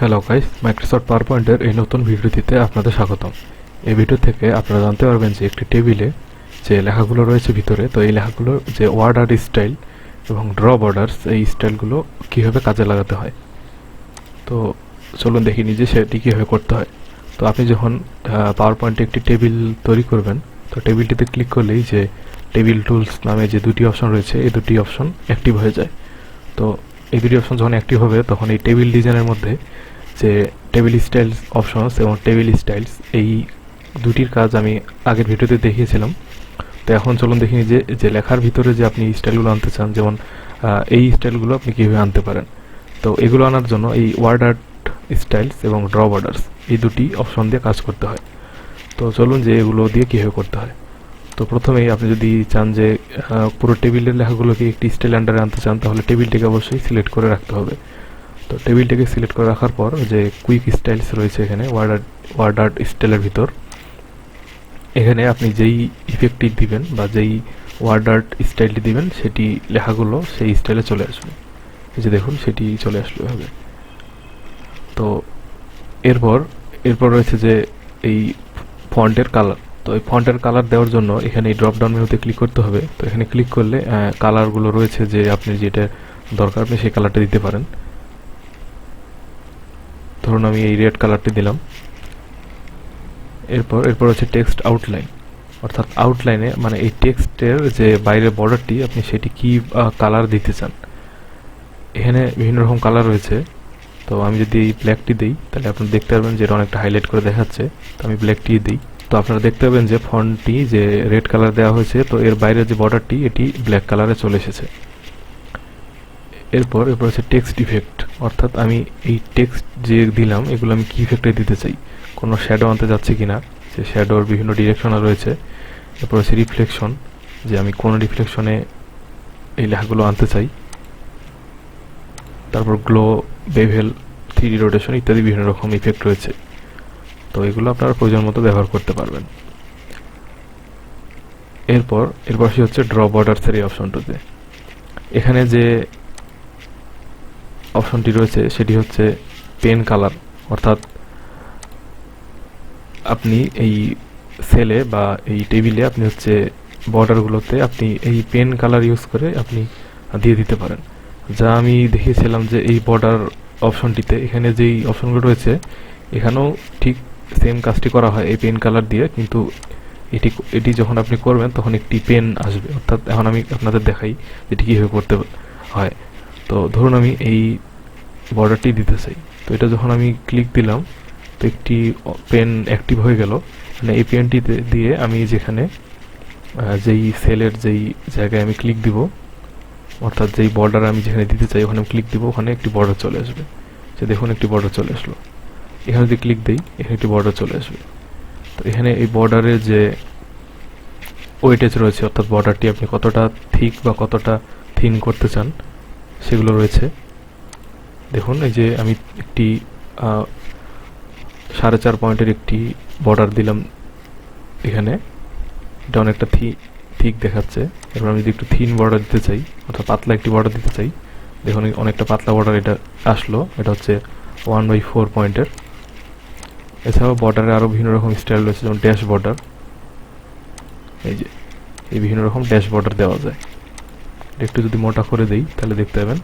Hello guys, Microsoft পাওয়ার পয়েন্টের এই নতুন ভিডিওটিতে আপনাদের স্বাগতম। এই ভিডিও থেকে আপনারা জানতে পারবেন যে একটি টেবিলে যে লেখাগুলো রয়েছে ভিতরে, তো এই লেখাগুলো যে ওয়ার্ড আর্ট স্টাইল এবং ড্র বর্ডার্স, এই স্টাইলগুলো কীভাবে কাজে লাগাতে হয়। তো চলুন দেখি নিজে সেটি কীভাবে করতে হয়। তো আপনি যখন পাওয়ার পয়েন্টে একটি টেবিল তৈরি করবেন, তো টেবিলটিতে ক্লিক করলেই যে টেবিল টুলস নামে যে দুটি অপশন রয়েছে, এই দুটি অপশন অ্যাক্টিভ হয়ে যায়। তো এই দুটি অপশন যখন অ্যাক্টিভ হবে, তখন এই টেবিল ডিজাইনের মধ্যে যে টেবিল স্টাইলস অপশনস এবং টেবিল স্টাইলস, এই দুটির কাজ আমি আগের ভিডিওতে দেখিয়েছিলাম। তো এখন চলুন দেখি যে লেখার ভিতরে যে আপনি স্টাইলগুলো আনতে চান, যেমন এই স্টাইলগুলো আপনি কীভাবে আনতে পারেন। তো এগুলো আনার জন্য এই ওয়ার্ড আর্ট স্টাইলস এবং ড্র বর্ডার্স, এই দুটি অপশন দিয়ে কাজ করতে হয়। তো চলুন যে এগুলো দিয়ে কীভাবে করতে হয়। তো প্রথমেই আপনি যদি চান যে পুরো টেবিলের লেখাগুলোকে একটি স্টাইল আন্ডারে আনতে চান, তাহলে টেবিলটিকে অবশ্যই সিলেক্ট করে রাখতে হবে। তো টেবিলটিকে সিলেক্ট করে রাখার পর যে কুইক স্টাইলস রয়েছে এখানে ওয়ার্ড আর্ট স্টাইলের ভিতর, এখানে আপনি যেই ইফেক্টটি দিবেন বা যেই ওয়ার্ড আর্ট স্টাইলটি দিবেন, সেটি লেখাগুলো সেই স্টাইলে চলে আসবে। এই যে দেখুন, সেটি চলে আসবে এভাবে। তো এরপর রয়েছে যে এই ফন্টের কালার। তো এই ফন্টের কালার দেওয়ার জন্য এখানে এই ড্রপ ডাউন মেনুতে ক্লিক করতে হবে। তো এখানে ক্লিক করলে কালারগুলো রয়েছে, যে আপনি যেটা দরকার আপনি সেই কালারটা দিতে পারেন। ধরুন আমি এই রেড কালারটি দিলাম। এরপর হচ্ছে টেক্সট আউটলাইন, অর্থাৎ আউটলাইনে মানে এই টেক্সটের যে বাইরের বর্ডারটি আপনি সেটি কি কালার দিতে চান। এখানে বিভিন্ন রকম কালার রয়েছে। তো আমি যদি এই ব্ল্যাকটি দিই, তাহলে আপনারা দেখতে পারবেন যে এটা অনেকটা হাইলাইট করে দেখাচ্ছে। তো আমি ব্ল্যাকটি দিই, তো আপনারা দেখতে পাবেন যে ফন্টটি যে রেড কালার দেওয়া হয়েছে, তো এর বাইরের যে বর্ডারটি এটি ব্ল্যাক কালারে চলে এসেছে। এরপর হচ্ছে টেক্সট ইফেক্ট, অর্থাৎ আমি এই টেক্সট যে দিলাম এগুলো আমি কি ইফেক্টে দিতে চাই, কোনো শ্যাডো আনতে যাচ্ছি কিনা, যে শ্যাডোর বিভিন্ন ডিরেকশনে রয়েছে। এরপর হচ্ছে রিফ্লেকশন, যে আমি কোন রিফ্লেকশনে এই লেখাগুলো আনতে চাই। তারপর গ্লো, বেভেল, 3D রোটেশন ইত্যাদি বিভিন্ন রকম ইফেক্ট রয়েছে। তো এগুলো আপনারা প্রয়োজন মতো ব্যবহার করতে পারবেন। এরপর হচ্ছে ড্র বর্ডার্সের এই অপশনটিতে, এখানে যে অপশনটি রয়েছে সেটি হচ্ছে পেন কালার, অর্থাৎ আপনি এই সেলে বা এই টেবিলে আপনি হচ্ছে বর্ডারগুলোতে আপনি এই পেন কালার ইউজ করে আপনি দিয়ে দিতে পারেন। যা আমি দেখিয়েছিলাম যে এই বর্ডার অপশনটিতে, এখানে যেই অপশনগুলো রয়েছে এখানেও ঠিক সেম কাজটি করা হয় এই পেন কালার দিয়ে, কিন্তু এটি যখন আপনি করবেন তখন একটি পেন আসবে। অর্থাৎ এখন আমি আপনাদের দেখাই এটি কীভাবে করতে হয়। তো ধরুন আমি এই বর্ডারটি দিতে চাই, তো এটা যখন আমি ক্লিক দিলাম, তো একটি পেন অ্যাক্টিভ হয়ে গেল। মানে এই পেনটি দিয়ে আমি যেখানে যেই সেলের যেই জায়গায় আমি ক্লিক দিব, অর্থাৎ যেই বর্ডার আমি যেখানে দিতে চাই ওখানে ক্লিক দিব, ওখানে একটি বর্ডার চলে আসবে। যে দেখুন, একটি বর্ডার চলে আসলো। এখানে যদি ক্লিক দিই, এখানে একটি বর্ডার চলে আসবে। তো এখানে এই বর্ডারের যে ওয়েটেজ রয়েছে, অর্থাৎ বর্ডারটি আপনি কতটা থিক বা কতটা থিন করতে চান সেগুলো রয়েছে। দেখুন, এই যে আমি একটি 4.5 পয়েন্টের একটি বর্ডার দিলাম এখানে, এটা অনেকটা থিক দেখাচ্ছে। এরপর আমি যদি একটু থিন বর্ডার দিতে চাই, অর্থাৎ পাতলা একটি বর্ডার দিতে চাই, দেখুন অনেকটা পাতলা বর্ডার এটা আসলো। এটা হচ্ছে 1/4 পয়েন্টের। এছাড়াও বর্ডারে আরও বিভিন্ন রকম স্টাইল রয়েছে, যেমন ড্যাশ বর্ডার। এই যে এই বিভিন্ন রকম ড্যাশ বর্ডার দেওয়া যায়। একটু যদি মোটা করে দেই, তাহলে দেখতে পাবেন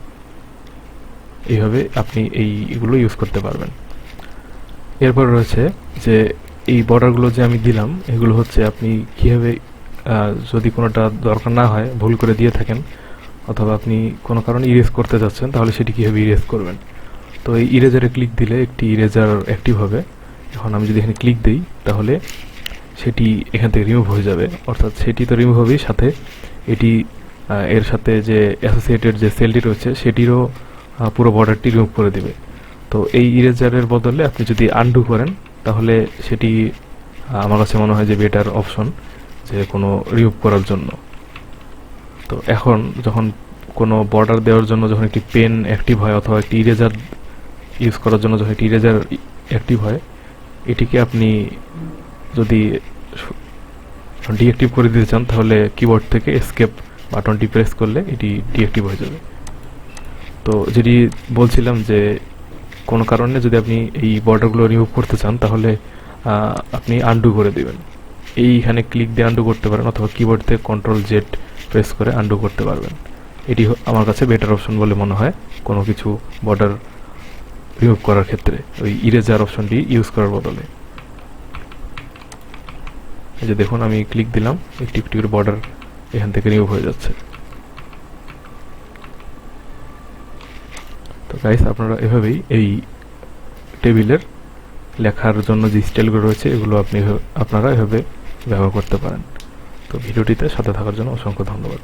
এইভাবে আপনি এইগুলো ইউজ করতে পারবেন। এরপর রয়েছে যে এই বর্ডারগুলো যে আমি দিলাম, এগুলো হচ্ছে আপনি কীভাবে, যদি কোনোটা দরকার না হয়, ভুল করে দিয়ে থাকেন, অথবা আপনি কোনো কারণে ইরেজ করতে যাচ্ছেন, তাহলে সেটি কীভাবে ইরেজ করবেন। তো এই ইরেজারে ক্লিক দিলে একটি ইরেজার অ্যাক্টিভ হবে। এখন আমি যদি এখানে ক্লিক দিই, তাহলে সেটি এখান থেকে রিমুভ হয়ে যাবে। অর্থাৎ সেটি তো রিমুভ হবেই, সাথে এটি এর সাথে যে অ্যাসোসিয়েটেড যে সেলটি রয়েছে সেটিরও পুরো বর্ডারটি রিমুভ করে দেবে। তো এই ইরেজারের বদলে আপনি যদি আনডু করেন, তাহলে সেটি আমার কাছে মনে হয় যে বেটার অপশন, যে কোনো রিমুভ করার জন্য। তো এখন যখন কোনো বর্ডার দেওয়ার জন্য যখন একটি পেন অ্যাক্টিভ হয়, অথবা একটি ইরেজার ইউজ করার জন্য যখন একটি ইরেজার অ্যাক্টিভ হয়, এটিকে আপনি যদি ডিঅ্যাক্টিভ করে দিতে চান, তাহলে কিবোর্ড থেকে এসকেপ বাটনটি প্রেস করলে এটি ডিঅ্যাক্টিভ হয়ে যাবে। তো যেটি বলছিলাম যে কোনো কারণে যদি আপনি এই বর্ডারগুলো রিমুভ করতে চান তাহলে আপনি আনডু করে দেবেন। এইখানে ক্লিক দিয়ে আনডু করতে পারেন, অথবা কিবোর্ড থেকে Ctrl Z প্রেস করে আনডু করতে পারবেন। এটি আমার কাছে বেটার অপশন বলে মনে হয় কোনো কিছু বর্ডার রিমুভ করার ক্ষেত্রে, ওই ইরেজার অপশনটি ইউজ করার বদলে। এই যে দেখুন, আমি ক্লিক দিলাম, একটি একটি করে বর্ডার এখান থেকে রিমুভ হয়ে যাচ্ছে। তো গাইস, আপনারা এভাবেই এই টেবিলের লেখার জন্য যে স্টাইলগুলো রয়েছে এগুলো আপনারা এভাবে ব্যবহার করতে পারেন। তো ভিডিওটিতে সাথে থাকার জন্য অসংখ্য ধন্যবাদ।